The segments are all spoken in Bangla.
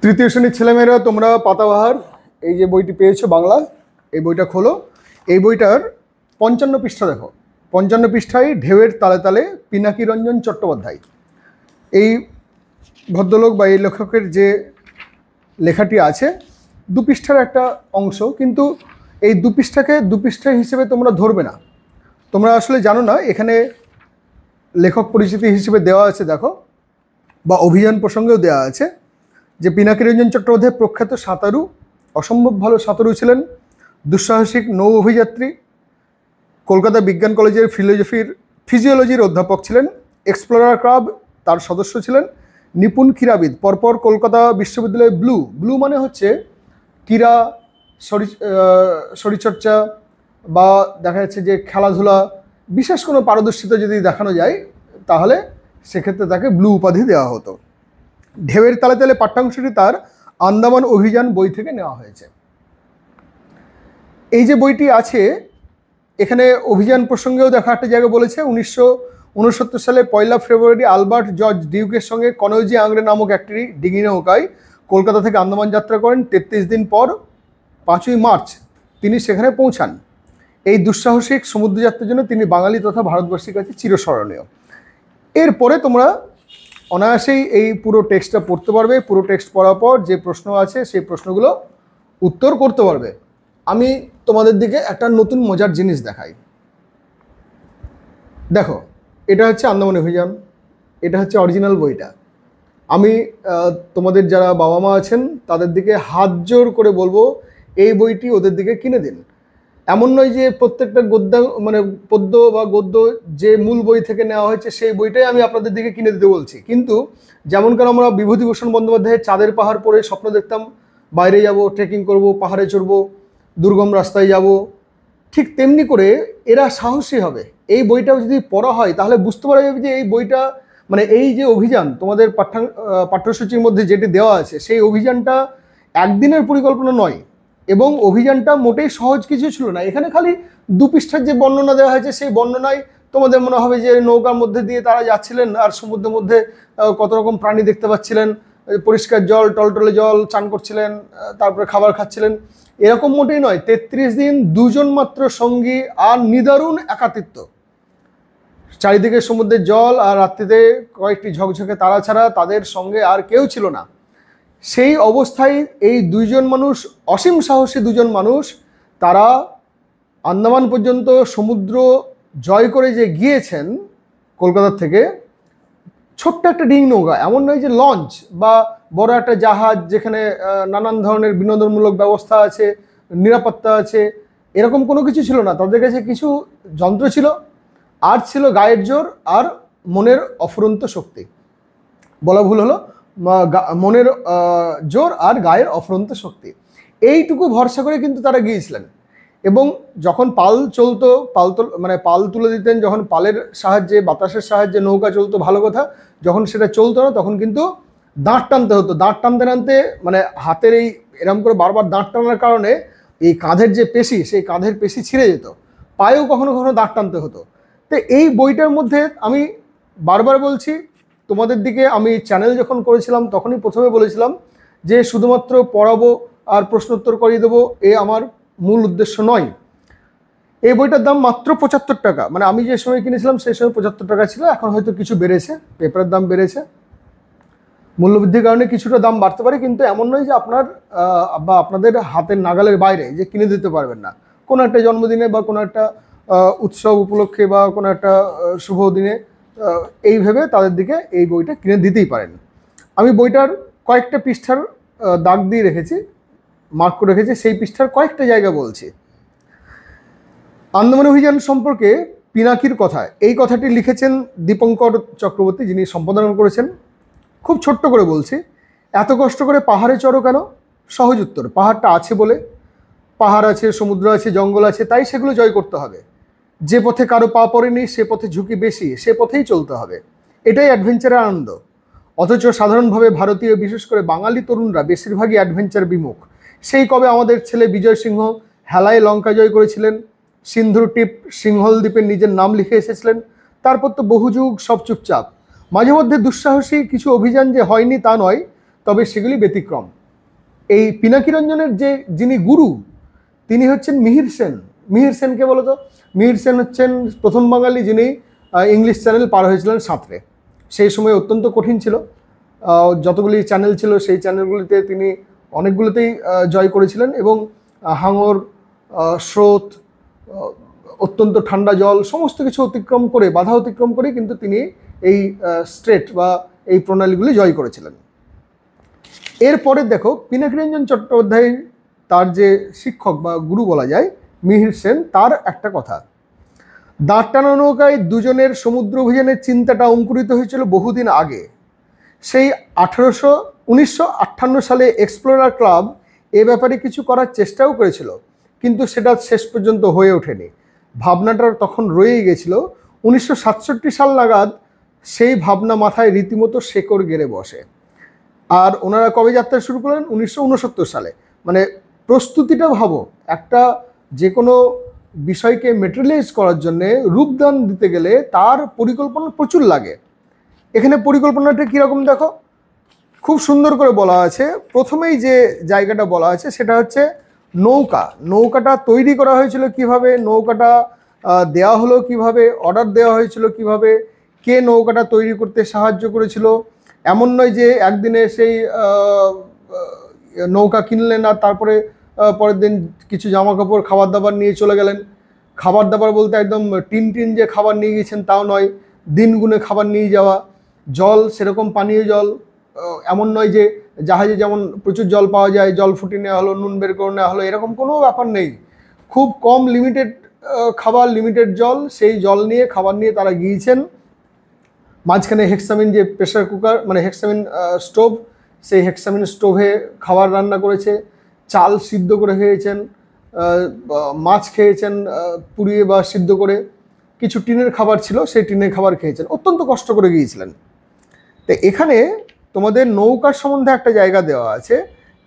তৃতীয় শ্রেণীর ছেলেমেয়েরা তোমরা পাতাবাহার এই যে বইটি পেয়েছো বাংলা, এই বইটা খোলো। এই বইটার 55 পৃষ্ঠা দেখো। 55 পৃষ্ঠায় ঢেউয়ের তালে তালে পিনাকি রঞ্জন চট্টোপাধ্যায়, এই ভদ্রলোক বা এই লেখকের যে লেখাটি আছে 2 পৃষ্ঠার একটা অংশ, কিন্তু এই 2 পৃষ্ঠাকে 2 পৃষ্ঠা হিসেবে তোমরা ধরবে না। তোমরা আসলে জানো না এখানে লেখক পরিচিতি হিসেবে দেওয়া আছে দেখো, বা অভিযান প্রসঙ্গেও দেওয়া আছে যে পিনাকি রঞ্জন চট্টোপাধ্যায় প্রখ্যাত সাঁতারু, অসম্ভব ভালো সাঁতারু ছিলেন, দুঃসাহসিক নৌ অভিযাত্রী, কলকাতা বিজ্ঞান কলেজের ফিজিওলজির অধ্যাপক ছিলেন, এক্সপ্লোরার ক্লাব তার সদস্য ছিলেন, নিপুণ ক্রীড়াবিদ, পরপর কলকাতা বিশ্ববিদ্যালয়ে ব্লু মানে হচ্ছে ক্রীড়া শরীরচর্চা বা দেখা যাচ্ছে যে খেলাধুলা বিশেষ কোনো পারদর্শিতা যদি দেখানো যায় তাহলে সেক্ষেত্রে তাকে ব্লু উপাধি দেওয়া হতো। ঢেউয়ের তালে তালে পাঠ্যাংশটি তার আন্দামান অভিযান বই থেকে নেওয়া হয়েছে। এই যে বইটি আছে এখানে অভিযান প্রসঙ্গেও দেখা একটা জায়গায় বলেছে 1969 সালে 1 ফেব্রুয়ারি আলবার্ট জর্জ ডিউকের সঙ্গে কনৌজি আংরে নামক একটি ডিঙি নৌকায় কলকাতা থেকে আন্দামান যাত্রা করেন। 33 দিন পর 5ই মার্চ তিনি সেখানে পৌঁছান। এই দুঃসাহসিক সমুদ্রযাত্রার জন্য তিনি বাঙালি তথা ভারতবর্ষের কাছে চিরস্মরণীয়। এরপরে তোমরা অনায়াসেই এই পুরো টেক্সটটা পড়তে পারবে। পুরো টেক্সট পড়ার পর যে প্রশ্ন আছে সেই প্রশ্নগুলো উত্তর করতে পারবে। আমি তোমাদের দিকে একটা নতুন মজার জিনিস দেখাই। দেখো, এটা হচ্ছে আন্দামান অভিযান, এটা হচ্ছে অরিজিনাল বইটা। আমি তোমাদের যারা বাবা মা আছেন তাদের দিকে হাত জোর করে বলবো এই বইটি ওদের দিকে কিনে দিন। এমন নয় যে প্রত্যেকটা পদ্য বা গদ্য যে মূল বই থেকে নেওয়া হয়েছে সেই বইটাই আমি আপনাদের দিকে কিনে দিতে বলছি, কিন্তু যেমন করে আমরা বিভূতিভূষণ বন্দ্যোপাধ্যায়ের চাঁদের পাহাড় পড়ে স্বপ্ন দেখতাম বাইরে যাব, ট্রেকিং করব, পাহাড়ে চড়বো, দুর্গম রাস্তায় যাব, ঠিক তেমনি করে এরা সাহসী হবে। এই বইটাও যদি পড়া হয় তাহলে বুঝতে পারা যাবে যে এই বইটা এই যে অভিযান তোমাদের পাঠ্যসূচির মধ্যে যেটি দেওয়া আছে সেই অভিযানটা একদিনের পরিকল্পনা নয়, এবং অভিযানটা মোটেই সহজ কিছু ছিল না। এখানে খালি 2 পৃষ্ঠার যে বর্ণনা দেওয়া হয়েছে সেই বর্ণনায় তোমাদের মনে হবে যে নৌকার মধ্যে দিয়ে তারা যাচ্ছিলেন আর সমুদ্রের মধ্যে কত রকম প্রাণী দেখতে পাচ্ছিলেন, পরিষ্কার জল, টলটলে জল, চান করছিলেন, তারপরে খাবার খাচ্ছিলেন, এরকম মোটেই নয়। 33 দিন 2 জন মাত্র সঙ্গী আর নিদারুণ একাকিত্ব, চারিদিকে সমুদ্রের জল আর রাত্রিতে কয়েকটি ঝকঝকে তারা ছাড়া তাদের সঙ্গে আর কেউ ছিল না। সেই অবস্থায় এই 2 জন মানুষ, অসীম সাহসী 2 জন মানুষ, তারা আন্দামান পর্যন্ত সমুদ্র জয় করে যে গিয়েছেন কলকাতা থেকে, ছোট্ট একটা ডিঙি নৌকা, এমন নয় যে লঞ্চ বা বড় একটা জাহাজ যেখানে নানান ধরনের বিনোদনমূলক ব্যবস্থা আছে, নিরাপত্তা আছে, এরকম কোনো কিছু ছিল না। তাদের কাছে কিছু যন্ত্র ছিল, আর ছিল গায়ের জোর আর মনের অফুরন্ত শক্তি। বলা ভুল হলো, মনের জোর আর গায়ের অফুরন্ত শক্তি, এইটুকু ভরসা করে কিন্তু তারা গিয়েছিলেন। এবং যখন পাল চলতো, পাল তুলে দিতেন, যখন পালের সাহায্যে, বাতাসের সাহায্যে নৌকা চলতো ভালো কথা, যখন সেটা চলতো না তখন কিন্তু দাঁড় টানতে হতো। দাঁড় টানতে টানতে হাতের এই এরম করে বারবার দাঁড় টানার কারণে এই কাঁধের যে পেশি, সেই কাঁধের পেশি ছিঁড়ে যেত, পায়েও কখনো কখনো দাঁড় টানতে হতো। তো এই বইটার মধ্যে আমি বারবার বলছি তোমাদের দিকে, আমি চ্যানেল যখন করেছিলাম তখনই প্রথমে বলেছিলাম যে শুধুমাত্র পড়াবো আর প্রশ্নোত্তর করিয়ে দেবো, এ আমার মূল উদ্দেশ্য নয়। এই বইটার দাম মাত্র 75 টাকা, আমি যে সময় কিনেছিলাম সেই সময় 75 টাকা ছিল, এখন হয়তো কিছু বেড়েছে, পেপারের দাম বেড়েছে, মূল্যবৃদ্ধির কারণে কিছুটা দাম বাড়তে পারে, কিন্তু এমন নয় যে আপনাদের হাতের নাগালের বাইরে যে কিনে দিতে পারবেন না। কোনো একটা জন্মদিনে বা কোনো একটা উৎসব উপলক্ষে বা কোনো একটা শুভ দিনে এইভাবে তাদের দিকে এই বইটা কিনে দিতেই পারেন। আমি বইটার কয়েকটা পৃষ্ঠার দাগ দিয়ে রেখেছি, মার্ক করে রেখেছি, সেই পৃষ্ঠার কয়েকটা জায়গা বলছি। আন্দামান অভিযান সম্পর্কে পিনাকির কথা, এই কথাটি লিখেছেন দীপঙ্কর চক্রবর্তী, যিনি সম্পাদনা করেছেন। খুব ছোট্ট করে বলছি, এত কষ্ট করে পাহাড়ে চড়ো কেন? সহজ উত্তর, পাহাড়টা আছে বলে। পাহাড় আছে, সমুদ্র আছে, জঙ্গল আছে, তাই সেগুলো জয় করতে হবে। যে পথে কারো পা পড়েনি সে পথে ঝুঁকি বেশি, সে পথেই চলতে হবে, এটাই অ্যাডভেঞ্চারের আনন্দ। অথচ সাধারণভাবে ভারতীয়, বিশেষ করে বাঙালি তরুণরা বেশিরভাগই অ্যাডভেঞ্চার বিমুখ। সেই কবে আমাদের ছেলে বিজয় সিংহ হেলায় লঙ্কা জয় করেছিলেন, সিন্ধুর টিপ সিংহল দ্বীপে নিজের নাম লিখে এসেছিলেন, তারপর তো বহু যুগ সব চুপচাপ। মাঝে মধ্যে দুঃসাহসী কিছু অভিযান যে হয়নি তা নয়, তবে সেগুলি ব্যতিক্রম। এই পিনাকিরঞ্জনের যিনি গুরু, তিনি হচ্ছেন মিহির সেন। মিহির সেনকে বলতো, মিহির সেন হচ্ছেন প্রথম বাঙালি যিনি ইংলিশ চ্যানেল পার হয়েছিলেন সাঁতরে। সেই সময় অত্যন্ত কঠিন ছিল, যতগুলি চ্যানেল ছিল সেই চ্যানেলগুলিতে তিনি অনেকগুলোতেই জয় করেছিলেন, এবং হাঙর, স্রোত, অত্যন্ত ঠান্ডা জল, সমস্ত কিছু অতিক্রম করে, বাধা অতিক্রম করে কিন্তু তিনি এই স্ট্রেট বা এই প্রণালীগুলি জয় করেছিলেন। এরপরে দেখো পিনাকিরঞ্জন চট্টোপাধ্যায়, তার যে শিক্ষক বা গুরু বলা যায় মিহির সেন, তার একটা কথা, দাঁড় টানা নৌকায় দুজনের সমুদ্র অভিযানের চিন্তাটা অঙ্কুরিত হয়েছিল বহুদিন আগে। সেই 1958 সালে এক্সপ্লোরার ক্লাব এ ব্যাপারে কিছু করার চেষ্টাও করেছিল, কিন্তু সেটা শেষ পর্যন্ত হয়ে ওঠেনি। ভাবনাটা তখন রয়েই গেছিল। 1967 সাল নাগাদ সেই ভাবনা মাথায় রীতিমতো শেকড় গেড়ে বসে। আর ওনারা কবে যাত্রা শুরু করলেন? 1969 সালে। মানে প্রস্তুতিটা ভাবো, একটা যে কোনো বিষয়কে মেটেরিয়ালাইজ করার জন্যে, রূপদান দিতে গেলে তার পরিকল্পনা প্রচুর লাগে। এখানে পরিকল্পনাটা কীরকম দেখো, খুব সুন্দর করে বলা আছে। প্রথমেই যে জায়গাটা বলা আছে সেটা হচ্ছে নৌকাটা তৈরি করা হয়েছিল কিভাবে, নৌকাটা দেওয়া হলো কিভাবে, অর্ডার দেওয়া হয়েছিল কিভাবে, কে নৌকাটা তৈরি করতে সাহায্য করেছিল। এমন নয় যে একদিনে সেই নৌকা কিনলেন আর তারপরে পরের দিন কিছু জামা কাপড় খাবার দাবার নিয়ে চলে গেলেন। খাবার দাবার বলতে একদম টিন যে খাবার নিয়ে গেছেন তাও নয়, দিন গুনে খাবার নিয়ে যাওয়া। জল সেরকম পানীয় জল, এমন নয় যে জাহাজে যেমন প্রচুর জল পাওয়া যায়, জল ফুটিয়ে নেওয়া হলো, নুন বের করে নেওয়া হলো, এরকম কোনো ব্যাপার নেই। খুব কম লিমিটেড খাবার, লিমিটেড জল, সেই জল নিয়ে খাবার নিয়ে তারা গিয়েছেন। মাঝখানে হেক্সামিন যে প্রেশার কুকার, মানে হেক্সামিন স্টোভ, সেই হেক্সামিন স্টোভে খাবার রান্না করেছে, চাল সিদ্ধ করে খেয়েছেন, মাছ খেয়েছেন পুড়িয়ে বা সিদ্ধ করে, কিছু টিনের খাবার ছিল সেই টিনের খাবার খেয়েছেন, অত্যন্ত কষ্ট করে গিয়েছিলেন। তো এখানে তোমাদের নৌকার সম্বন্ধে একটা জায়গা দেওয়া আছে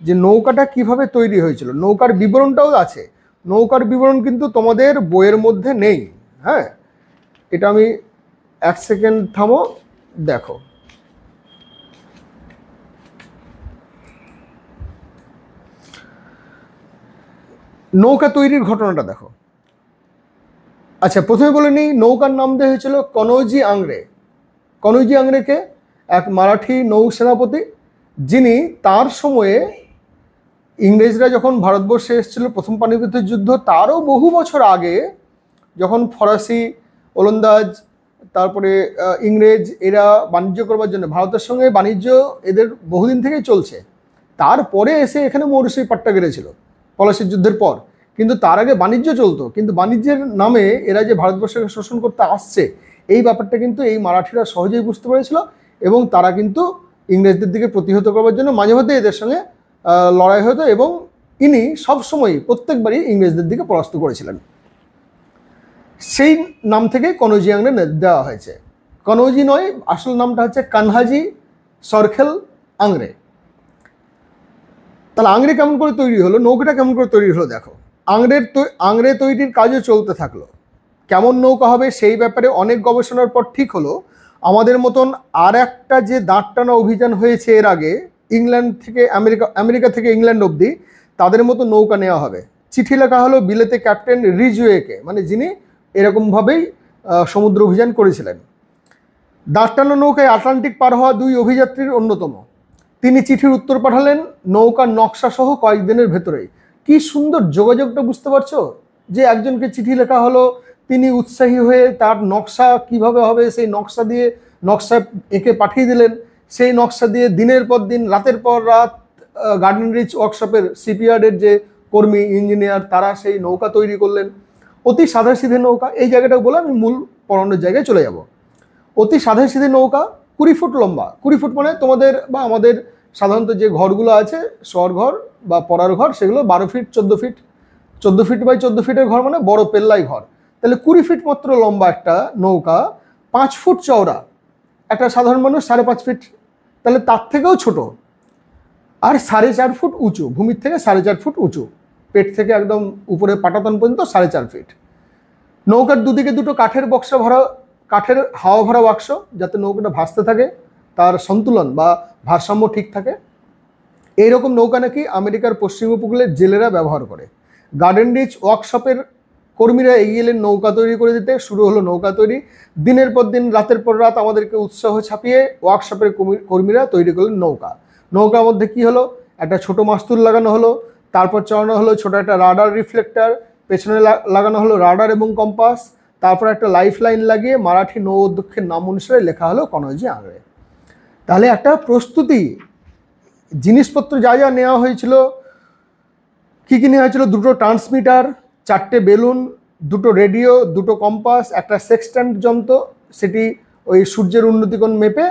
যে নৌকাটা কিভাবে তৈরি হয়েছিল, নৌকার বিবরণটাও আছে। নৌকার বিবরণ কিন্তু তোমাদের বইয়ের মধ্যে নেই। হ্যাঁ, এটা আমি এক সেকেন্ড থামো, দেখো। নৌকা তৈরির ঘটনাটা দেখো। আচ্ছা, প্রথমে বলে নিই, নৌকার নাম দেওয়া হয়েছিল কনৌজি আংরে। কনৌজি আংরেকে এক মারাঠি নৌসেনাপতি, যিনি তার সময়ে ইংরেজরা যখন ভারতবর্ষে এসেছিল প্রথম পানিপথ যুদ্ধ, তারও বহু বছর আগে, যখন ফরাসি, ওলন্দাজ, তারপরে ইংরেজ, এরা বাণিজ্য করবার জন্য ভারতের সঙ্গে বাণিজ্য এদের বহুদিন থেকেই চলছে। তারপরে এসে এখানে মৌরসি পাট্টা গেড়েছিল পলাশির যুদ্ধের পর, কিন্তু তার আগে বাণিজ্য চলতো। কিন্তু বাণিজ্যের নামে এরা যে ভারতবর্ষকে শোষণ করতে আসছে, এই ব্যাপারটা কিন্তু এই মারাঠিরা সহজেই বুঝতে পেরেছিল, এবং তারা কিন্তু ইংরেজদের দিকে প্রতিহত করবার জন্য মাঝে মধ্যে এদের সঙ্গে লড়াই হতো, এবং ইনি সবসময়ই প্রত্যেকবারই ইংরেজদের দিকে পরাস্ত করেছিলেন। সেই নাম থেকে কনৌজি আংরে দেওয়া হয়েছে। কনৌজি নয়, আসল নামটা হচ্ছে কানহাজি সরখেল আংরে। তাহলে আংরে কেমন করে তৈরি হলো, নৌকাটা কেমন করে তৈরি হলো দেখো। আংরে তৈরির কাজও চলতে থাকলো। কেমন নৌকা হবে সেই ব্যাপারে অনেক গবেষণার পর ঠিক হলো, আমাদের মতন আর একটা যে দাঁড় টানা অভিযান হয়েছে এর আগে, ইংল্যান্ড থেকে আমেরিকা থেকে ইংল্যান্ড অবধি, তাদের মতো নৌকা নেওয়া হবে। চিঠি লেখা হলো বিলেতে ক্যাপ্টেন রিজওয়েকে, মানে যিনি এরকমভাবেই সমুদ্র অভিযান করেছিলেন। দাঁড় টানা নৌকায় আটলান্টিক পার হওয়া 2 অভিযাত্রীর অন্যতম। তিনি চিঠির উত্তর পাঠালেন নৌকার নকশা সহ কয়েকদিনের ভেতরেই। কি সুন্দর যোগাযোগটা, বুঝতে পারছো? যে একজনকে চিঠি লেখা হলো, তিনি উৎসাহী হয়ে তার নকশা কিভাবে হবে সেই নকশা এঁকে পাঠিয়ে দিলেন। সেই নকশা দিয়ে দিনের পর দিন, রাতের পর রাত গার্ডেন রিচ ওয়ার্কশপের সিপিয়ার্ডের যে কর্মী, ইঞ্জিনিয়ার, তারা সেই নৌকা তৈরি করলেন। অতি সাধাসিধে নৌকা, এই জায়গাটা বলে আমি মূল পড়ানোর জায়গায় চলে যাব। অতি সাধাসিধে নৌকা, 20 ফুট লম্বা। 20 ফুট মানে তোমাদের বা আমাদের সাধারণত যে ঘরগুলো আছে, শহর ঘর বা পড়ার ঘর, সেগুলো 12 ফিট 14 ফিট, 14 ফিট বাই 14 ফিটের ঘর মানে বড় পেল্লাই ঘর। তাহলে 20 ফিট মাত্র লম্বা একটা নৌকা, 5 ফুট চওড়া। একটা সাধারণ মানুষ 5.5 ফিট, তাহলে তার থেকেও ছোট। আর 4.5 ফুট উঁচু, ভূমির থেকে 4.5 ফুট উঁচু, পেট থেকে একদম উপরে পাটাতন পর্যন্ত 4.5 ফিট। নৌকার দুদিকে দুটো কাঠের হাওয়া ভরা বাক্স, যাতে নৌকাটা ভাসতে থাকে, তার সন্তুলন বা ভারসাম্য ঠিক থাকে। এইরকম নৌকা নাকি আমেরিকার পশ্চিম উপকূলের জেলেরা ব্যবহার করে। গার্ডেন রিচ ওয়ার্কশপের কর্মীরা এগিয়ে এলেন নৌকা তৈরি করে দিতে। শুরু হলো নৌকা তৈরি। দিনের পর দিন, রাতের পর রাত আমাদেরকে উৎসাহ ছাপিয়ে ওয়ার্কশপের কর্মীরা তৈরি করলেন নৌকা। নৌকার মধ্যে কি হলো, একটা ছোট মাস্তুল লাগানো হলো, তারপর চড়ানো হলো ছোট একটা রাডার রিফ্লেক্টর, পেছনে লাগানো হলো রাডার এবং কম্পাস, তারপর একটা লাইফ লাইন লাগিয়ে মারাঠি নৌ অধ্যক্ষের নাম অনুসারে লেখা হলো কনৌজি আংরে। তাহলে একটা প্রস্তুতি, জিনিসপত্র যা যা নেওয়া হয়েছিল, কী কী নেওয়া হয়েছিল, দুটো ট্রান্সমিটার, 4টে বেলুন, দুটো রেডিও, দুটো কম্পাস, একটা সেক্সট্যান্ট যন্ত্র, সেটি ওই সূর্যের উন্নতিকোণ মেপে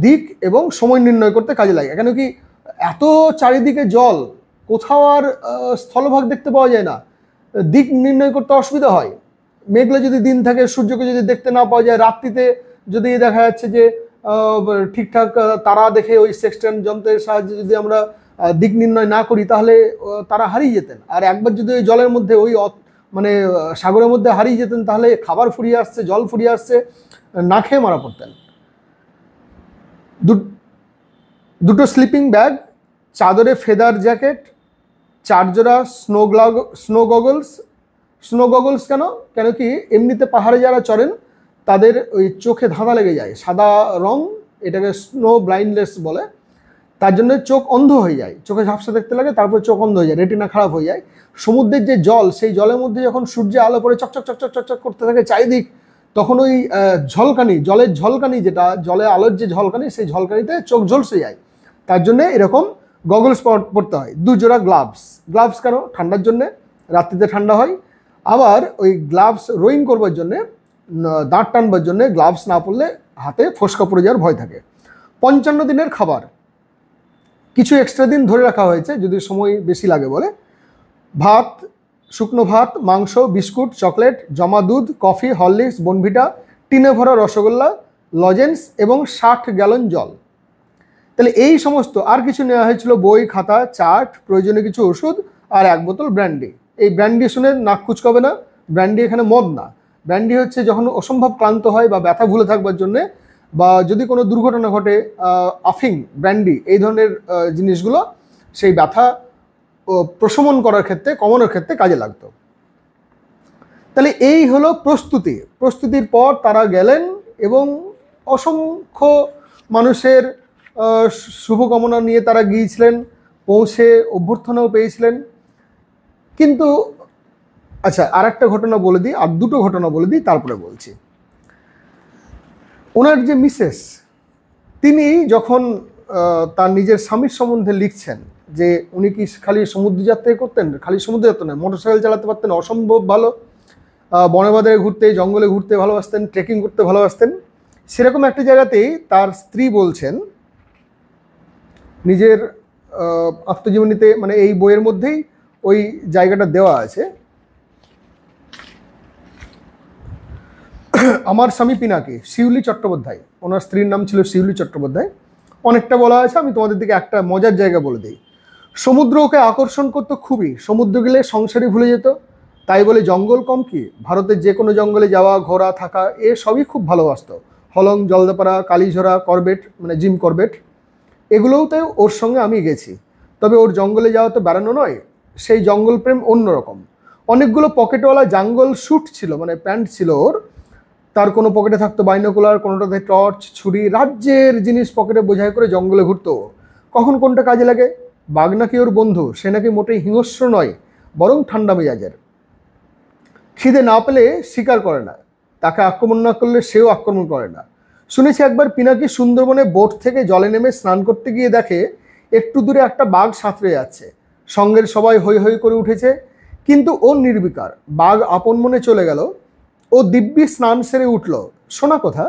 দিক এবং সময় নির্ণয় করতে কাজে লাগে। কেন কি এত চারিদিকে জল, কোথাও আর স্থলভাগ দেখতে পাওয়া যায় না, দিক নির্ণয় করতে অসুবিধা হয়। মেঘলা যদি দিন থাকে, সূর্যকে যদি দেখতে না পাওয়া যায়, রাত্রিতে যদি দেখা যাচ্ছে যে ঠিকঠাক তারা দেখে ওই সেক্সট্যান্ট যন্ত্রের সাহায্যে যদি আমরা দিক নির্ণয় না করি, তাহলে তারা হারিয়ে যেতেন। আর একবার যদি ওই জলের মধ্যে, ওই মানে সাগরের মধ্যে হারিয়ে যেতেন, তাহলে খাবার ফুরিয়ে আসছে, জল ফুরিয়ে আসছে, না খেয়ে মারা পড়তেন। দুটো স্লিপিং ব্যাগ, চাদরে ফেদার জ্যাকেট, 4 জোড়া স্নো গগলস। স্নো গগলস কেন? কেন কি এমনিতে পাহাড়ে যারা চড়েন তাদের ওই চোখে ধাঁধা লেগে যায়, সাদা রং, এটাকে স্নো ব্লাইন্ডনেস বলে, তার জন্য চোখ অন্ধ হয়ে যায়, চোখে ঝাপসা দেখতে লাগে, তারপর চোখ অন্ধ হয়ে যায়, রেটিনা খারাপ হয়ে যায়। সমুদ্রের যে জল, সেই জলের মধ্যে যখন সূর্যে আলো পড়ে চকচক চকচক চকচক করতে থাকে চারিদিক, তখন ওই ঝলকানি, জলের ঝলকানি, যেটা জলে আলোর যে ঝলকানি, সেই ঝলকানিতে চোখ ঝলসে যায়। তার জন্য এরকম গগলস পরতে হয়। 2 জোড়া গ্লাভস। গ্লাভস কেন? ঠান্ডার জন্যে, রাত্রিতে ঠান্ডা হয়। আবার ওই গ্লাভস রোয়িং করবার জন্যে, দাঁত টানবার জন্যে গ্লাভস না পরলে হাতে ফোসকা পড়ে যাওয়ার ভয় থাকে। 55 দিনের খাবার, কিছু এক্সট্রা দিন ধরে রাখা হয়েছে যদি সময় বেশি লাগে বলে। ভাত, শুকনো ভাত, মাংস, বিস্কুট, চকলেট, জমা দুধ, কফি, হরলিক্স, বনভিটা, টিনে ভরা রসগোল্লা, লজেন্স এবং 60 গ্যালন জল। তাহলে এই সমস্ত, আর কিছু নেওয়া হয়েছিল বই, খাতা, চার্ট, প্রয়োজনীয় কিছু ওষুধ আর 1 বোতল ব্র্যান্ডি। এই ব্র্যান্ডি শুনে নাক কুচকাবে না, ব্র্যান্ডি এখানে মদ না। ব্র্যান্ডি হচ্ছে যখন অসম্ভব ক্লান্ত হয় বা ব্যথা ভুলে থাকবার জন্যে, বা যদি কোনো দুর্ঘটনা ঘটে, আফিং, ব্র্যান্ডি, এই ধরনের জিনিসগুলো সেই ব্যথা প্রশমন করার ক্ষেত্রে, কমানোর ক্ষেত্রে কাজে লাগতো। তাহলে এই হলো প্রস্তুতি। প্রস্তুতির পর তারা গেলেন এবং অসংখ্য মানুষের শুভকামনা নিয়ে তারা গিয়েছিলেন, পৌঁছে অভ্যর্থনাও পেয়েছিলেন। কিন্তু আচ্ছা, আর একটা ঘটনা বলে দিই, আর 2টো ঘটনা বলে দিই, তারপরে বলছি। ওনার যে মিসেস, তিনি যখন তার নিজের স্বামীর সম্বন্ধে লিখছেন যে উনি কি খালি সমুদ্রযাত্রাই করতেন, খালি সমুদ্রযাত্রা নয়, মোটরসাইকেল চালাতে পারতেন অসম্ভব ভালো, বনে বাজারে ঘুরতে, জঙ্গলে ঘুরতে ভালোবাসতেন, ট্রেকিং করতে ভালোবাসতেন। সেরকম একটা জায়গাতেই তার স্ত্রী বলছেন নিজের আত্মজীবনীতে, মানে এই বইয়ের মধ্যেই ওই জায়গাটা দেওয়া আছে। আমার স্বামী পিনাকি, শিউলি চট্টোপাধ্যায়, ওনার স্ত্রীর নাম ছিল শিউলি চট্টোপাধ্যায়। অনেকটা বলা আছে, আমি তোমাদের দিকে একটা মজার জায়গা বলে দিই। সমুদ্র ওকে আকর্ষণ করতো খুবই, সমুদ্র গেলে সংসারই ভুলে যেত, তাই বলে জঙ্গল কম কি, ভারতের যে কোনো জঙ্গলে যাওয়া, ঘোরা, থাকা, এ সবই খুব ভালোবাসত। হলং, জলদাপাড়া, কালীঝরা, করবেট, মানে জিম করবেট, এগুলোতে ওর সঙ্গে আমি গেছি। তবে ওর জঙ্গলে যাওয়া তো বেড়ানো নয়, সেই জঙ্গল প্রেম অন্যরকম। অনেকগুলো পকেটওয়ালা জঙ্গল স্যুট ছিল, মানে প্যান্ট ছিল ওর। তার কোনো পকেটে থাকতো বাইনোকুলার, কোনোটাতে টর্চ, ছুরি, রাজ্যের জিনিস পকেটে বোঝাই করে জঙ্গলে ঘুরতো। কখন কোনটা কাজে লাগে। বাঘ নাকি ওর বন্ধু, সে নাকি মোটেই হিংস্র নয়, বরং ঠান্ডা মেজাজের। খিদে না পেলে শিকার করে না, তাকে আক্রমণ না করলে সেও আক্রমণ করে না। শুনেছি একবার পিনাকি সুন্দরবনে বোট থেকে জলে নেমে স্নান করতে গিয়ে দেখে একটু দূরে একটা বাঘ সাঁতরে যাচ্ছে। সঙ্গের সবাই হৈ হৈ করে উঠেছে, কিন্তু ও নির্বিকার। বাঘ আপন মনে চলে গেল। ও দিব্যি স্নান সেরে উঠল, শোনা কথা,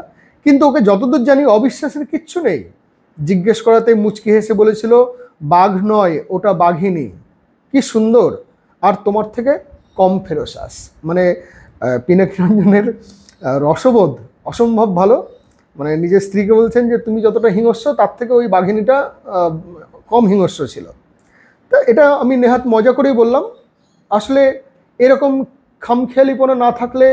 কিন্তু ওকে যতদূর জানি অবিশ্বাসের কিচ্ছু নেই। জিজ্ঞেস করাতে মুচকি হেসে বলেছিল, বাঘ নয়, ওটা বাঘিনী। কি সুন্দর, আর তোমার থেকে কম ফেরোসাস। মানে পিনাকি রঞ্জনের রসবোধ অসম্ভব ভালো। মানে নিজের স্ত্রীকে বলছেন যে তুমি যতটা হিংস্র, তার থেকে ওই বাঘিনীটা কম হিংস্র ছিল। তা এটা আমি নেহাত মজা করেই বললাম। আসলে এরকম খামখেয়ালিপনা না থাকলে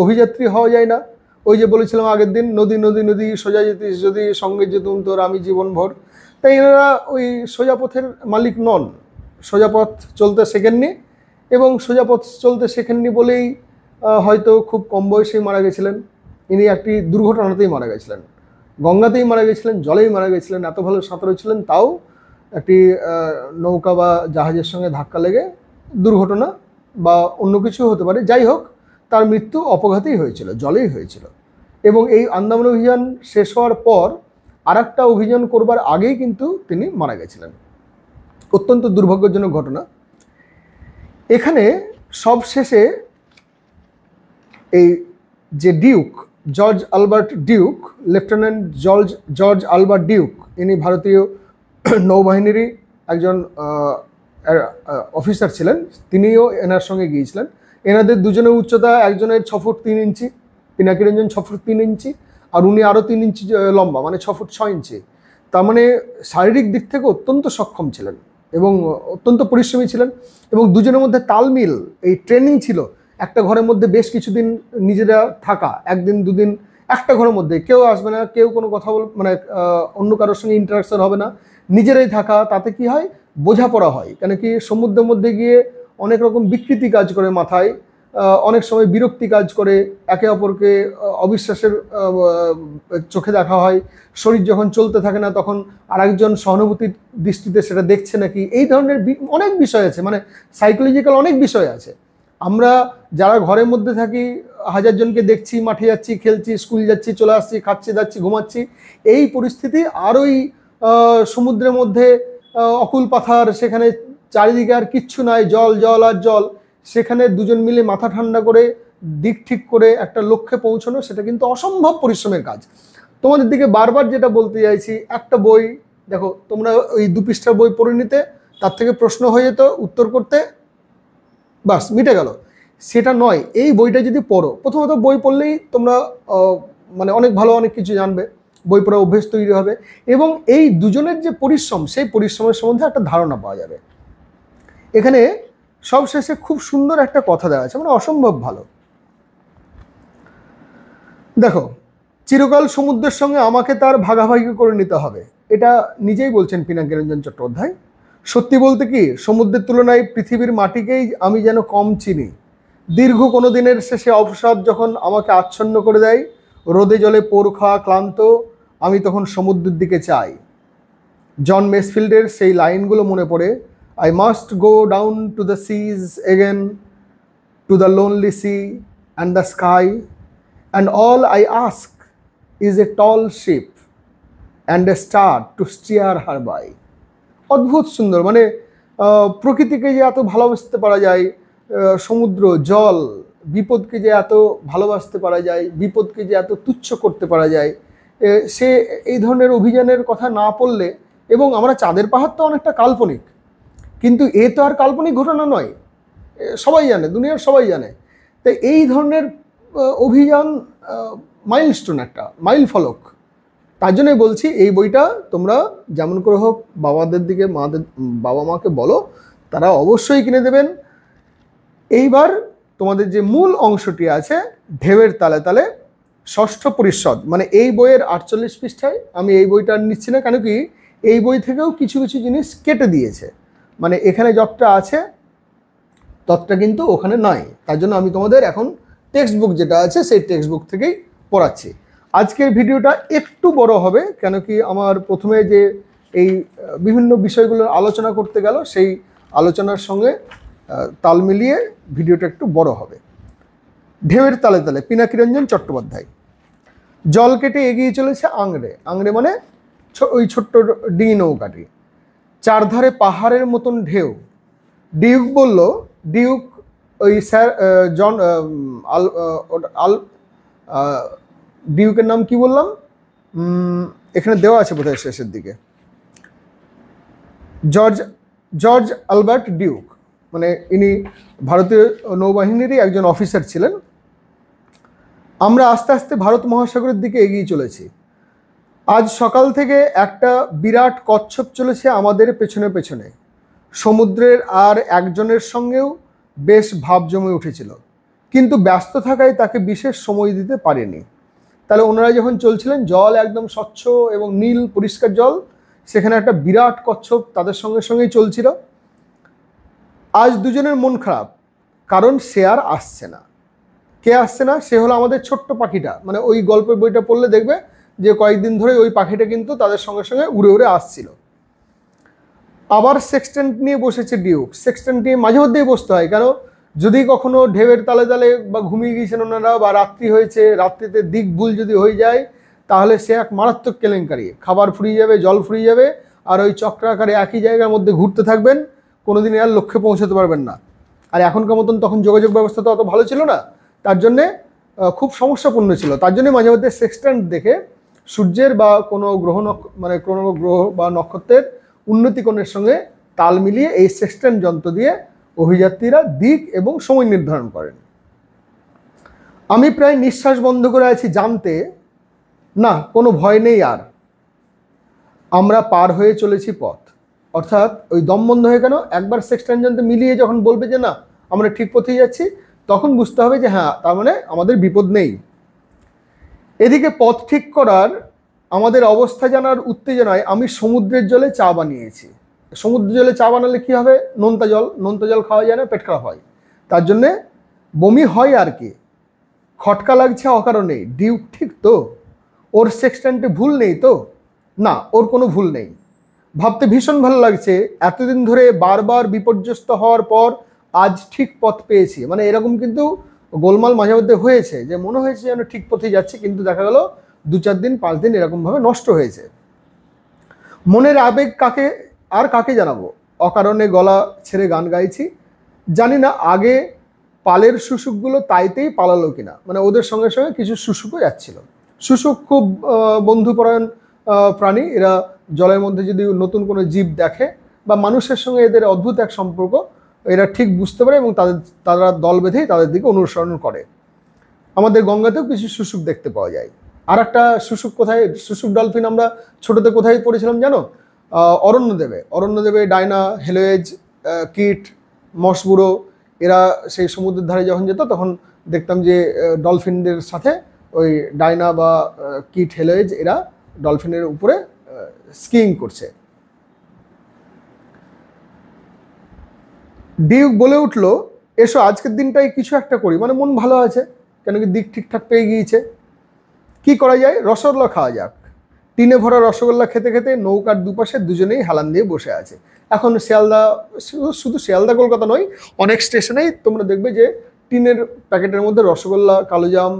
অভিযাত্রী হওয়া যায় না। ওই যে বলেছিলাম আগের দিন, নদী নদী নদী সোজা যেতিস যদি, সঙ্গে যেতুম তোর আমি জীবনভর। তাই এনারা ওই সোজা পথের মালিক নন, সোজা পথ চলতে শেখেননি, এবং সোজা পথ চলতে শেখেননি বলেই হয়তো খুব কম বয়সেই মারা গেছিলেন। ইনি একটি দুর্ঘটনাতেই মারা গেছিলেন, গঙ্গাতেই মারা গেছিলেন, জলেই মারা গেছিলেন। এত ভালো সাঁতারু ছিলেন, তাও একটি নৌকা বা জাহাজের সঙ্গে ধাক্কা লেগে দুর্ঘটনা বা অন্য কিছু হতে পারে, যাই হোক তার মৃত্যু অপঘাতেই হয়েছিল, জলেই হয়েছিল। এবং এই আন্দামান অভিযান শেষ হওয়ার পর আরেকটা অভিযান করবার আগেই কিন্তু তিনি মারা গেছিলেন। অত্যন্ত দুর্ভাগ্যজনক ঘটনা। এখানে সবশেষে এই যে Duke, George Albert Duke, lieutenant George Albert Duke, ইনি ভারতীয় নৌবাহিনীরই একজন অফিসার ছিলেন, তিনিও এনার সঙ্গে গিয়েছিলেন। এনাদের দুজনের উচ্চতা, একজনের 6 ফুট 3 ইঞ্চি, পিনাকি রঞ্জন 6 ফুট 3 ইঞ্চি, আর উনি আরও 3 ইঞ্চি লম্বা, মানে 6 ফুট 6 ইঞ্চি। তার মানে শারীরিক দিক থেকে অত্যন্ত সক্ষম ছিলেন এবং অত্যন্ত পরিশ্রমী ছিলেন। এবং দুজনের মধ্যে তালমিল, এই ট্রেনিং ছিল। একটা ঘরের মধ্যে বেশ কিছুদিন নিজেরা থাকা, একদিন দুদিন একটা ঘরের মধ্যে, কেউ আসবে না, কেউ কোনো কথা মানে অন্য কারোর সঙ্গে ইন্টারাকশন হবে না, নিজেরাই থাকা। তাতে কি হয়, বোঝাপড়া হয়। কেন কি সমুদ্রের মধ্যে গিয়ে অনেক রকম বিকৃতি কাজ করে মাথায়, অনেক সময় বিরক্তি কাজ করে, একে অপরকে অবিশ্বাসের চোখে দেখা হয়। শরীর যখন চলতে থাকে না তখন আরেকজন সহানুভূতির দৃষ্টিতে সেটা দেখছে নাকি, এই ধরনের অনেক বিষয় আছে, মানে সাইকোলজিক্যাল অনেক বিষয় আছে। আমরা যারা ঘরের মধ্যে থাকি, 1000 জনকে দেখছি, মাঠে যাচ্ছি, খেলছি, স্কুল যাচ্ছি, চলে আসছি, খাচ্ছি, যাচ্ছি, ঘুমাচ্ছি, এই পরিস্থিতি। আর ওই সমুদ্রের মধ্যে অকুল পাথার, সেখানে চারিদিকে আর কিচ্ছু নাই, জল জল আর জল, সেখানে দুজন মিলে মাথা ঠান্ডা করে দিক ঠিক করে একটা লক্ষ্যে পৌঁছানো, সেটা কিন্তু অসম্ভব পরিশ্রমের কাজ। তোমাদের দিকে বারবার যেটা বলতে চাইছি, একটা বই দেখো, তোমরা ওই 2 পৃষ্ঠার বই পড়ে নিতে, তার থেকে প্রশ্ন হয়ে যেত, উত্তর করতে, বাস মিটে গেল। সেটা নয়, এই বইটা যদি পড়ো, প্রথমত বই পড়লেই তোমরা মানে অনেক ভালো অনেক কিছু জানবে, বই পড়া অভ্যেস তৈরি হবে, এবং এই দুজনের যে পরিশ্রম, সেই পরিশ্রমের সম্বন্ধে একটা ধারণা পাওয়া যাবে। এখানে সবশেষে খুব সুন্দর একটা কথা দেওয়া আছে, মানে অসম্ভব ভালো। দেখো, চিরকাল সমুদ্রের সঙ্গে আমাকে তার ভাগাভাগি করে নিতে হবে, এটা নিজেই বলছেন পিনাকি রঞ্জন চট্টোপাধ্যায়। সত্যি বলতে কি, সমুদ্রের তুলনায় পৃথিবীর মাটিকেই আমি যেন কম চিনি। দীর্ঘ কোনো দিনের শেষে অবসাদ যখন আমাকে আচ্ছন্ন করে দেয়, রোদে জলে পোড় খাওয়া ক্লান্ত, আমি তখন সমুদ্রের দিকে চাই। জন মেসফিল্ডের সেই লাইনগুলো মনে পড়ে, I must go down to the seas again, to the lonely sea and the sky, and all I ask is a tall ship and a star to steer her by. অদ্ভুত সুন্দর, মানে প্রকৃতিকে যে এত ভালোবাসতে পারা যায়, সমুদ্র, জল, বিপদকে যে এত ভালোবাসতে পারা যায়, বিপদকে যে এত তুচ্ছ করতে পারা যায়, সে এই ধরনের অভিযানের কথা না পড়লে। এবং আমরা চাঁদের পাহাড় তো অনেকটা কাল্পনিক, কিন্তু এ তো আর কাল্পনিক ঘটনা নয়, সবাই জানে, দুনিয়ার সবাই জানে। তাই এই ধরনের অভিযান মাইলস্টোন, একটা মাইল ফলক। তার জন্যই বলছি, এই বইটা তোমরা যেমন করে হোক বাবাদের দিকে, বাবা মাকে বলো, তারা অবশ্যই কিনে দেবেন। এইবার তোমাদের যে মূল অংশটি আছে, ঢেউয়ের তালে তালে, 6ষ্ঠ পরিচ্ছদ, মানে এই বইয়ের 48 পৃষ্ঠায়। আমি এই বইটা নিচ্ছি না, কেন কি এই বই থেকেও কিছু কিছু জিনিস কেটে দিয়েছে, মানে এখানে যতটা আছে ততটা কিন্তু ওখানে নয়। তার জন্য আমি তোমাদের এখন টেক্সট বুক যেটা আছে সেই টেক্সট বুক থেকেই পড়াচ্ছি। আজকের ভিডিওটা একটু বড় হবে, কেন কি আমার প্রথমে যে এই বিভিন্ন বিষয়গুলো আলোচনা করতে গেল, সেই আলোচনার সঙ্গে তাল মিলিয়ে ভিডিওটা একটু বড় হবে। ঢেউয়ের তালে তালে, পিনাকি রঞ্জন চট্টোপাধ্যায়। জল কেটে এগিয়ে চলেছে আংড়ে, আংড়ে মানে ওই ছোট্ট ডিঙি নৌকাটি। চারধারে পাহাড়ের মতন ঢেউ। ডিউক বলল, ডিউক ওই স্যার জন ডিউকের নাম কি বললাম, এখানে দেওয়া আছে বোধহয় শেষের দিকে, জর্জ আলবার্ট ডিউক, মানে ইনি ভারতীয় নৌবাহিনীরই একজন অফিসার ছিলেন। আমরা আস্তে আস্তে ভারত মহাসাগরের দিকে এগিয়ে চলেছি। আজ সকাল থেকে একটা বিরাট কচ্ছপ চলেছে আমাদের পেছনে পেছনে। সমুদ্রের আর একজনের সঙ্গেও বেশ ভাব জমে উঠেছিল, কিন্তু ব্যস্ত থাকায় তাকে বিশেষ সময় দিতে পারেনি। তাহলে ওনারা যখন চলছিলেন, জল একদম স্বচ্ছ এবং নীল পরিষ্কার জল, সেখানে একটা বিরাট কচ্ছপ তাদের সঙ্গে সঙ্গেই চলছিল। আজ দুজনের মন খারাপ, কারণ সে আর আসছে না। কে আসছে না? সে হলো আমাদের ছোট্ট পাখিটা। মানে ওই গল্পের বইটা পড়লে দেখবে যে কয়েকদিন ধরে ওই পাখিটা কিন্তু তাদের সঙ্গে সঙ্গে উড়ে উড়ে আসছিল। আবার সেক্সটেন্ট নিয়ে বসেছে ডিউক। সেক্সটেন্ট নিয়ে মাঝে মধ্যেই বসতে হয়, কেন যদি কখনো ঢেউয়ের তালে তালে বা ঘুমিয়ে গিয়েছেন ওনারা, বা রাত্রি হয়েছে, রাত্রিতে দিক ভুল যদি হয়ে যায়, তাহলে সে এক মারাত্মক কেলেঙ্কারি। খাবার ফুরিয়ে যাবে, জল ফুরিয়ে যাবে, আর ওই চক্রাকারে একই জায়গার মধ্যে ঘুরতে থাকবেন, কোনোদিন আর লক্ষ্যে পৌঁছাতে পারবেন না। আর এখনকার মতন তখন যোগাযোগ ব্যবস্থা তো অত ভালো ছিল না, তার জন্যে খুব সমস্যাপূর্ণ ছিল। তার জন্যে মাঝে মধ্যে সেক্সটেন্ট দেখে সূর্যের বা কোনো গ্রহ মানে কোনো গ্রহ বা নক্ষত্রের উন্নতিকোণের সঙ্গে তাল মিলিয়ে এই সেক্সটেন্ট যন্ত্র দিয়ে অভিযাত্রীরা দিক এবং সময় নির্ধারণ করেন। আমি প্রায় নিঃশ্বাস বন্ধ করে আছি জানতে, না কোনো ভয় নেই আর, আমরা পার হয়ে চলেছি পথ। অর্থাৎ ওই দম বন্ধ হয়ে কেন, একবার সেক্সটেন্ট যন্ত্র মিলিয়ে যখন বলবে যে না আমরা ঠিক পথেই যাচ্ছি, তখন বুঝতে হবে যে হ্যাঁ, তার মানে আমাদের বিপদ নেই। এদিকে পথ ঠিক করার আমাদের অবস্থা জানার উত্তেজনায় আমি সমুদ্রের জলে চা বানিয়েছি। সমুদ্রের জলে চা বানালে কি হবে? নোনতা জল খাওয়া যায় না, পেট খারাপ হয়, তার জন্যে বমি হয় আর কি। খটকা লাগছে অকারণেই। ডিউক ঠিক তো? ওর সেক্সটেন্টে ভুল নেই তো? না, ওর কোনো ভুল নেই। ভাবতে ভীষণ ভালো লাগছে, এতদিন ধরে বারবার বিপর্যস্ত হওয়ার পর আজ ঠিক পথ পেয়েছি। মানে এরকম কিন্তু গোলমাল মাঝে মধ্যে হয়েছে, যে মনে হয়েছে যেন ঠিক পথে যাচ্ছে, কিন্তু দেখা গেল 2-4 দিন 5 দিন এরকমভাবে নষ্ট হয়েছে। মনের আবেগ কাকে জানাবো? অকারণে গলা ছেড়ে গান গাইছি। জানি না আগে পালের শুশুকগুলো তাইতেই পালালো কিনা, মানে ওদের সঙ্গে সঙ্গে কিছু শুশুকও যাচ্ছিল। শুশুক খুব বন্ধুপরায়ণ প্রাণী। এরা জলের মধ্যে যদি নতুন কোনো জীব দেখে বা মানুষের সঙ্গে এদের অদ্ভুত এক সম্পর্ক, এরা ঠিক বুঝতে পারে এবং তারা দল বেঁধেই তাদের দিকে অনুসরণ করে। আমাদের গঙ্গাতেও কিছু শুশুক দেখতে পাওয়া যায়। আর একটা শুশুক কোথায়, শুশুক ডলফিন আমরা ছোটতে কোথায় পড়েছিলাম জানো? অরণ্যদেবে ডায়না, হেলোয়েজ, কিট, মসবুড়ো, এরা সেই সমুদ্রের ধারে যখন যেত তখন দেখতাম যে ডলফিনদের সাথে ওই ডায়না বা কিট, হেলোয়েজ এরা ডলফিনের উপরে স্কিইং করছে। ডিউক বলে উঠলো, এসো আজকের দিনটাই কিছু একটা করি, মানে মন ভালো আছে, কেন কি দিক ঠিকঠাক পেয়ে গিয়েছে। কি করা যায়? রসগোল্লা খাওয়া যাক। টিনে ভরা রসগোল্লা খেতে খেতে নৌকার দুপাশে দুজনেই হেলান দিয়ে বসে আছে। এখন শিয়ালদা, শুধু শিয়ালদা কলকাতা নয়, অনেক স্টেশনেই তোমরা দেখবে যে টিনের প্যাকেটের মধ্যে রসগোল্লা, কালোজাম,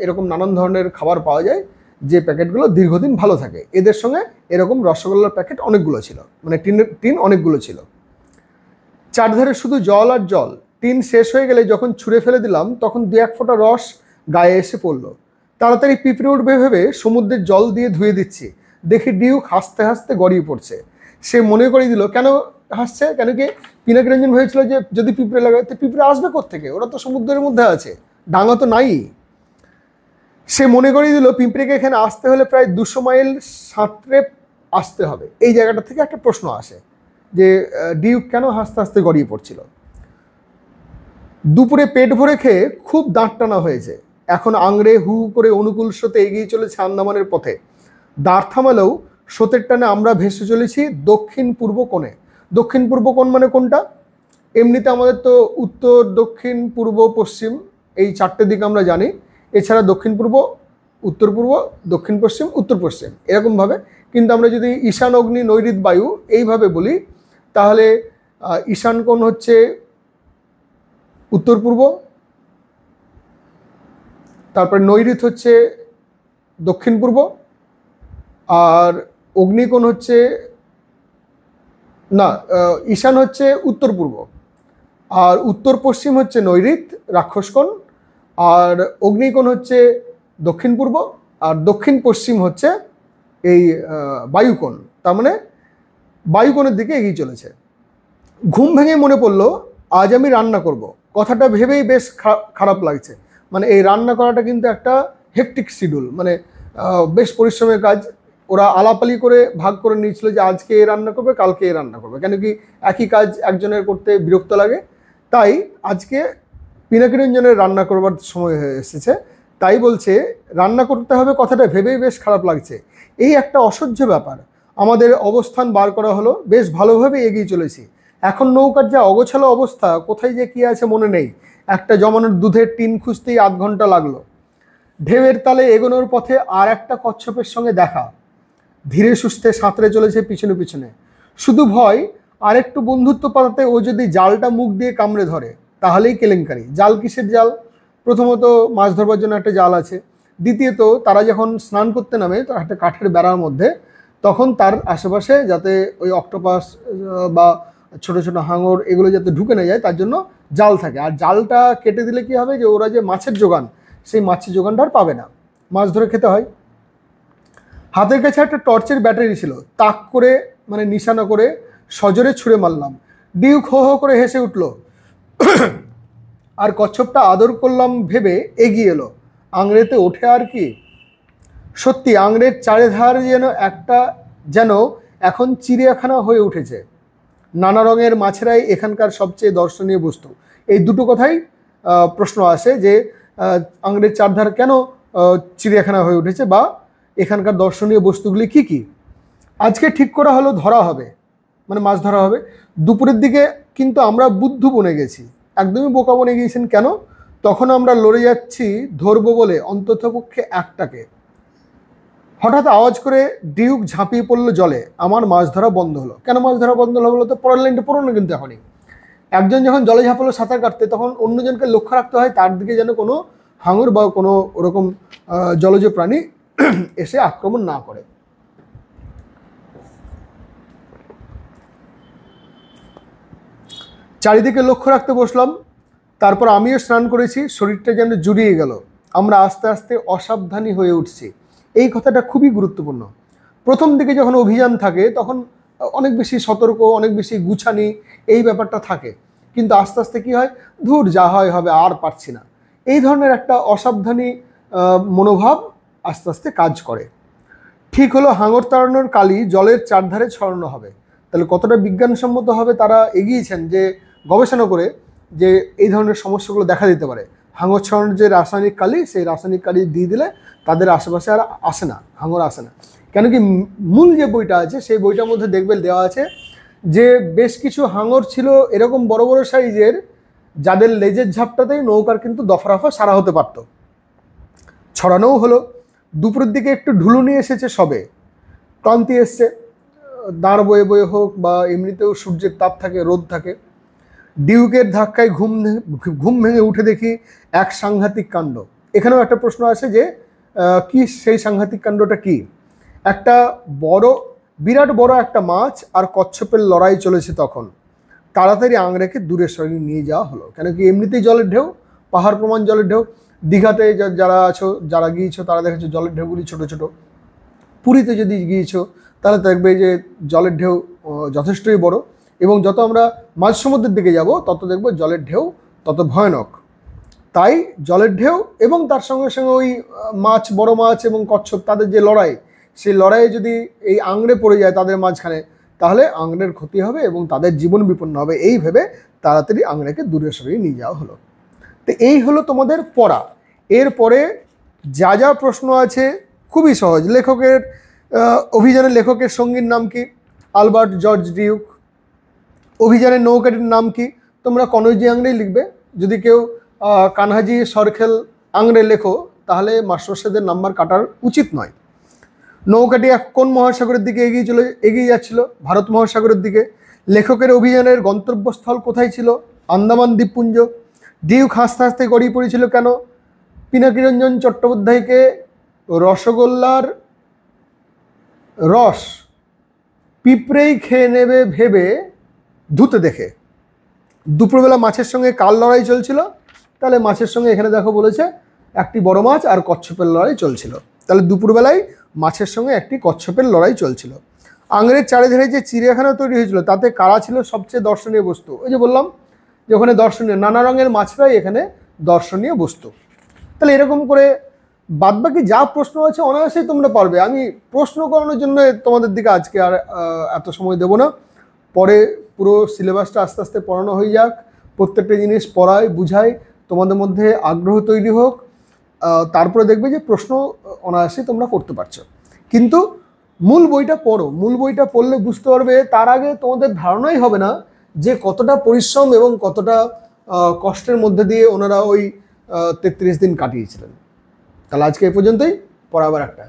এরকম নানান ধরনের খাবার পাওয়া যায়, যে প্যাকেটগুলো দীর্ঘদিন ভালো থাকে। এদের সঙ্গে এরকম রসগোল্লার প্যাকেট অনেকগুলো ছিল, মানে টিন অনেকগুলো ছিল। চারধারে শুধু জল আর জল। টিন শেষ হয়ে গেলে যখন ছুঁড়ে ফেলে দিলাম, তখন 2-1 ফোঁটা রস গায়ে এসে পড়লো। তাড়াতাড়ি পিঁপড়ে উঠবে ভেবে সমুদ্রের জল দিয়ে ধুয়ে দিচ্ছি, দেখি ডিউক হাসতে হাসতে গড়িয়ে পড়ছে। সে মনে করিয়ে দিল কেন হাসছে, কেন কি পিনাকি রঞ্জন ভেবেছিল যে যদি পিঁপড়ে লাগায় তো পিঁপড়ে আসবে কোত্থেকে, ওরা তো সমুদ্রের মধ্যে আছে, ডাঙা তো নাই। সে মনে করিয়ে দিল পিঁপড়েকে এখানে আসতে হলে প্রায় 200 মাইল সাঁতরে আসতে হবে। এই জায়গাটা থেকে একটা প্রশ্ন আসে যে ডিউক কেন হাসতে হাসতে গড়িয়ে পড়ছিল। দুপুরে পেট ভরে খেয়ে খুব দাঁত টানা হয়েছে। এখন আংড়ে হু করে অনুকূল স্রোতে এগিয়ে চলেছে আন্দামানের পথে। দাঁড় থামালেও স্রোতের টানে আমরা ভেসে চলেছি দক্ষিণ পূর্ব কোণে। দক্ষিণ পূর্ব কোণ মানে কোনটা? এমনিতে আমাদের তো উত্তর, দক্ষিণ, পূর্ব, পশ্চিম, এই 4টে দিক আমরা জানি। এছাড়া দক্ষিণ পূর্ব, উত্তর পূর্ব, দক্ষিণ পশ্চিম, উত্তর পশ্চিম এরকমভাবে। কিন্তু আমরা যদি ঈশান অগ্নি নৈঋত বায়ু এইভাবে বলি, তাহলে ঈশান কোণ হচ্ছে উত্তর পূর্ব, তারপর নৈঋত হচ্ছে দক্ষিণ পূর্ব, আর অগ্নিকোণ হচ্ছে না, ঈশান হচ্ছে উত্তর পূর্ব, আর উত্তর পশ্চিম হচ্ছে নৈঋত রাক্ষসকোণ, আর অগ্নিকোণ হচ্ছে দক্ষিণ পূর্ব, আর দক্ষিণ পশ্চিম হচ্ছে এই বায়ুকোণ। তার মানে বায়ুকোণের দিকে এগিয়ে চলেছে। ঘুম ভেঙে মনে পড়লো আজ আমি রান্না করব। কথাটা ভেবেই বেশ খারাপ লাগছে। মানে এই রান্না করাটা কিন্তু একটা হেকটিক শিডিউল, মানে বেশ পরিশ্রমের কাজ। ওরা আলাপালি করে ভাগ করে নিয়েছিল যে আজকে এ রান্না করবে, কালকে এ রান্না করবে, কেন কি একই কাজ একজনের করতে বিরক্ত লাগে। তাই আজকে পিনাকি রঞ্জনের রান্না করবার সময় হয়ে এসেছে। তাই বলছে রান্না করতে হবে, কথাটা ভেবেই বেশ খারাপ লাগছে। এই একটা অসহ্য ব্যাপার। আমাদের অবস্থান বার করা হলো, বেশ ভালোভাবে এগিয়ে চলেছি। এখন নৌকার যা অগোছালো অবস্থা, কোথায় যে কি আছে মনে নেই। একটা জমানোর দুধের টিন খুঁজতেই 8 ঘন্টা লাগলো। ঢেউয়ের তালে এগোনোর পথে আর একটা কচ্ছপের সঙ্গে দেখা, ধীরে সুস্থে সাঁতরে চলেছে পিছনে পিছনে। শুধু ভয়, আর একটু বন্ধুত্ব পাতাতে ও যদি জালটা মুখ দিয়ে কামড়ে ধরে তাহলেই কেলেঙ্কারি। জাল কিসের জাল? প্রথমত মাছ ধরবার জন্য একটা জাল আছে, দ্বিতীয়ত তারা যখন স্নান করতে নামে তার একটা কাঠের বেড়ার মধ্যে, তখন তার আশেপাশে যাতে ওই অক্টোপাস বা ছোট ছোট হাঙর এগুলো যাতে ঢুকে না যায় তার জন্য জাল থাকে। আর জালটা কেটে দিলে কি হবে, যে ওরা যে মাছের জোগান, সেই মাছের জোগানটা আর পাবে না, মাছ ধরে খেতে হয়। হাতের কাছে একটা টর্চের ব্যাটারি ছিল, তাক করে মানে নিশানা করে সজোরে ছুঁড়ে মারলাম। ডিউক হো হো করে হেসে উঠল, আর কচ্ছপটা আদর করলাম ভেবে এগিয়ে এলো। আংড়েতে ওঠে আর কি। সত্যি আংড়ের চারিধার যেন এখন চিড়িয়াখানা হয়ে উঠেছে। নানা রঙের মাছেরাই এখানকার সবচেয়ে দর্শনীয় বস্তু। এই দুটো কথাই প্রশ্ন আসে, যে আংড়ের চারধার কেন চিড়িয়াখানা হয়ে উঠেছে, বা এখানকার দর্শনীয় বস্তুগুলি কি কি। আজকে ঠিক করা হলো ধরা হবে, মানে মাছ ধরা হবে। দুপুরের দিকে কিন্তু আমরা বুদ্ধু বনে গেছি, একদমই বোকা বনে গিয়েছেন। কেন? তখন আমরা লড়ে যাচ্ছি ধরবো বলে অন্ততপক্ষে একটাকে। হঠাৎ আওয়াজ করে ডিউক ঝাঁপিয়ে পড়লো জলে। আমার মাছ ধরা বন্ধ হলো। কেন মাছ ধরা বন্ধ হলো বলো তো? পরের লাইনটা পড়ো না কিন্তু এখনই। একজন যখন জলে ঝাঁপালো সাঁতার কাটতে, তখন অন্যজনকে লক্ষ্য রাখতে হয় তার দিকে যেন কোনো হাঙর বা কোনো ওরকম জলজ প্রাণী এসে আক্রমণ না করে। চারিদিকে লক্ষ্য রাখতে বসলাম। তারপর আমিও স্নান করেছি, শরীরটা যেন জুড়িয়ে গেল। আমরা আস্তে আস্তে অসাবধানী হয়ে উঠছি। এই কথাটা খুবই গুরুত্বপূর্ণ। প্রথম দিকে যখন অভিযান থাকে তখন অনেক বেশি সতর্ক, অনেক বেশি গুছানি এই ব্যাপারটা থাকে, কিন্তু আস্তে আস্তে কি হয়, ধুর যা হয় হবে, আর পারছি না, এই ধরনের একটা অসাবধানী মনোভাব আস্তে আস্তে কাজ করে। ঠিক হলো হাঙর তাড়ানোর কালি জলের চারধারে ছড়ানো হবে। তাহলে কতটা বিজ্ঞানসম্মত হবে তারা এগিয়েছেন যে গবেষণা করে, যে এই ধরনের সমস্যাগুলো দেখা দিতে পারে। হাঙর ছড়ানোর যে রাসায়নিক কালি, সেই রাসায়নিক কালি দিয়ে দিলে তাদের আশেপাশে আর আসে না, হাঙর আসে না। কেন কি, মূল যে বইটা আছে সেই বইটার মধ্যে দেখবে দেওয়া আছে যে বেশ কিছু হাঙর ছিল এরকম বড় বড় সাইজের, যাদের লেজের ঝাপটাতেই নৌকার কিন্তু দফারফা সারা হতে পারত। ছড়ানোও হলো। দুপুরের দিকে একটু ঢুলুনি এসেছে, সবে ক্লান্তি এসছে, দাঁড় বয়ে বয়ে হোক বা এমনিতেও সূর্যের তাপ থাকে, রোদ থাকে। ডিউকের ধাক্কায় ঘুম ভেঙে উঠে দেখি এক সাংঘাতিক কাণ্ড। এখানেও একটা প্রশ্ন আছে যে কি সেই সাংঘাতিক কাণ্ডটা কি। একটা বিরাট বড় একটা মাছ আর কচ্ছপের লড়াই চলেছে তখন। তাড়াতাড়ি আংড়েকে দূরে সরিয়ে নিয়ে যাওয়া হলো। কেন কি, এমনিতেই জলের ঢেউ, পাহাড় প্রমাণ জলের ঢেউ। দীঘাতে যারা গিয়েছো তারা দেখেছো জলের ঢেউগুলি ছোট ছোট। পুরীতে যদি গিয়েছো তাহলে দেখবে যে জলের ঢেউ যথেষ্টই বড়, এবং যত আমরা মাঝ সমুদ্রের দিকে যাব তত দেখব জলের ঢেউ তত ভয়ানক। তাই জলের ঢেউ এবং তার সঙ্গে সঙ্গে ওই বড় মাছ এবং কচ্ছপ তাদের যে লড়াই, সেই লড়াইয়ে যদি এই আংড়ে পড়ে যায় তাদের মাঝখানে, তাহলে আংড়ের ক্ষতি হবে এবং তাদের জীবন বিপন্ন হবে। এই ভেবে তাড়াতাড়ি আংড়েকে দূরে সরিয়ে নিয়ে যাওয়া হলো। তো এই হলো তোমাদের পড়া। এরপরে যা যা প্রশ্ন আছে খুবই সহজ। অভিযানের লেখকের সঙ্গীর নাম কি? Albert George Duke. অভিযানের নৌকাটির নাম কি? তোমরা কনৌজি আংড়েই লিখবে। যদি কেউ কানহাজি সরখেল আংড়ে লেখো তাহলে মাস্টারমশাইদের নাম্বার কাটার উচিত নয়। নৌকাটি কোন মহাসাগরের দিকে এগিয়ে যাচ্ছিল? ভারত মহাসাগরের দিকে। লেখকের অভিযানের গন্তব্যস্থল কোথায় ছিল? আন্দামান দ্বীপপুঞ্জ। ডিউক হাসতে হাসতে গড়িয়ে পড়েছিল কেন? পিনাকিরঞ্জন চট্টোপাধ্যায়কে রসগোল্লার রস পিঁপড়েই খেয়ে নেবে ভেবে ধুতে দেখে। দুপুরবেলা মাছের সঙ্গে কার লড়াই চলছিল? তাহলে মাছের সঙ্গে এখানে দেখো বলেছে একটি বড় মাছ আর কচ্ছপের লড়াই চলছিল। তাহলে দুপুরবেলায় মাছের সঙ্গে একটি কচ্ছপের লড়াই চলছিল। আংড়ের চারিধারে যে চিড়িয়াখানা তৈরি হয়েছিল তাতে কারা ছিল সবচেয়ে দর্শনীয় বস্তু? ওই যে বললাম যে ওখানে দর্শনীয় নানা রঙের মাছরাই এখানে দর্শনীয় বস্তু। তাহলে এরকম করে বাদবাকি যা প্রশ্ন আছে অনায়াসেই তোমরা পারবে। আমি প্রশ্ন করানোর জন্য তোমাদের দিকে আজকে আর এত সময় দেব না। পরে পুরো সিলেবাসটা আস্তে আস্তে পড়ানো হয়ে যাক, প্রত্যেকটা জিনিস পড়ায় বুঝাই, তোমাদের মধ্যে আগ্রহ তৈরি হোক, তারপরে দেখবে যে প্রশ্ন অনায়াসেই তোমরা করতে পারছো। কিন্তু মূল বইটা পড়ো, মূল বইটা পড়লে বুঝতে পারবে। তার আগে তোমাদের ধারণাই হবে না যে কতটা পরিশ্রম এবং কতটা কষ্টের মধ্যে দিয়ে ওনারা ওই 33 দিন কাটিয়েছিলেন। তাহলে আজকে এই পর্যন্তই, পরে আবার একটা